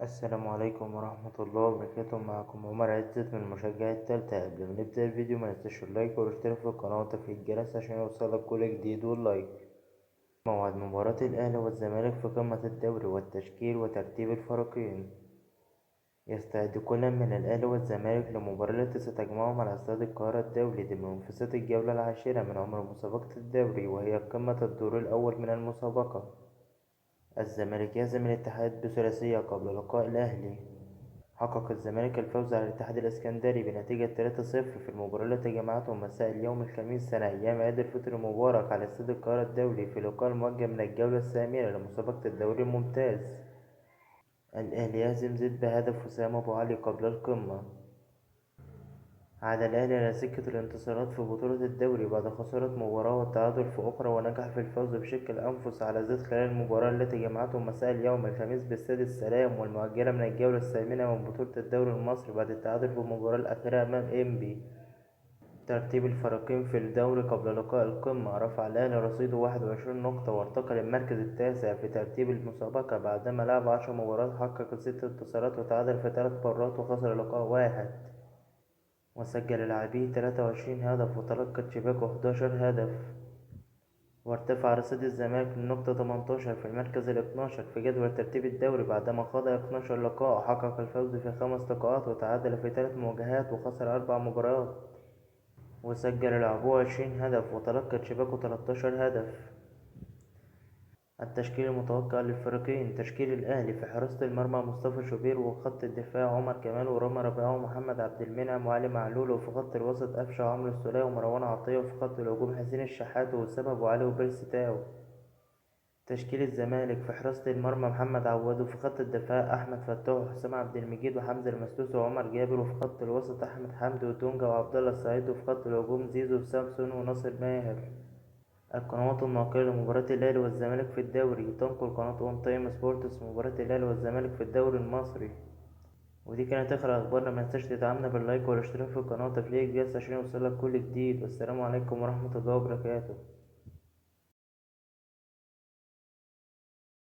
السلام عليكم ورحمة الله وبركاته. معكم عمر عزت من مشجع التالتة. قبل ما نبدأ الفيديو مننساش اللايك والاشتراك في القناة وتفعيل الجرس عشان يوصلك كل جديد واللايك. موعد مباراة الأهلي والزمالك في قمة الدوري والتشكيل وترتيب الفريقين. يستعد كل من الأهلي والزمالك لمباراة التي ستجمعهم على استاد القاهرة الدولي ضمن منافسات الجولة العاشرة من عمر مسابقة الدوري، وهي قمة الدور الأول من المسابقة. الزمالك يهزم الاتحاد بثلاثية قبل لقاء الأهلي. حقق الزمالك الفوز على الاتحاد الإسكندري بنتيجة 3-0 في المباراة التي جمعتهم مساء اليوم الخميس ثاني أيام عيد الفطر المبارك على استاد القاهرة الدولي في لقاء الموجه من الجولة الثامنة لمسابقة الدوري الممتاز. الأهلي يهزم زد بهدف وسام أبو علي قبل القمة. عاد الأهلي على سكة الانتصارات في بطولة الدوري بعد خسارة مباراة والتعادل في أخرى، ونجح في الفوز بشق الأنفس على زد خلال المباراة التي جمعتهم مساء اليوم الخميس باستاد السلام والمؤجلة من الجولة الثامنة من بطولة الدوري المصري بعد التعادل في المباراة الأخيرة أمام إنبي. ترتيب الفريقين في الدوري قبل لقاء القمة: رفع الأهلي رصيده 21 نقطة وارتقى للمركز التاسع في ترتيب المسابقة بعدما لعب 10 مباريات، حقق 6 انتصارات وتعادل في 3 مرات وخسر لقاء واحد، وسجل لاعبيه 23 هدف وتلقى شباكه 11 هدف. وارتفع رصيد الزمالك للنقطة 18 في المركز ال12 في جدول ترتيب الدوري بعدما خاض 12 لقاء، حقق الفوز في 5 لقاءات وتعادل في 3 مواجهات وخسر 4 مباريات، وسجل لاعبوه 20 هدف وتلقى شباكه 13 هدف. التشكيل المتوقع للفريقين: تشكيل الأهلي: في حراسة المرمى مصطفى شوبير، وخط الدفاع عمر كمال ورامي ربيعة ومحمد عبد المنعم وعلي معلول، وفي خط الوسط قفشة وعمرو السولية ومروان عطية، وفي خط الهجوم حسين الشحات وأسامة أبو علي وبيرسي تاو. تشكيل الزمالك: في حراسة المرمى محمد عواد، وفي خط الدفاع أحمد فتوح وحسام عبد المجيد وحمزة المسلوسي وعمر جابر، وفي خط الوسط أحمد حمدي ودونجا وعبد الله السعيد، وفي خط الهجوم زيزو وسامسون وناصر ماهر. القنوات الناقلة لمباراة الأهلي والزمالك في الدوري: تنقل قناة أون تايم سبورتس مباراة الأهلي والزمالك في الدوري المصري. ودي كانت آخر أخبارنا. متنساش تدعمنا باللايك والاشتراك في القناة وتفعيل الجرس عشان يوصلك كل جديد. والسلام عليكم ورحمة الله وبركاته.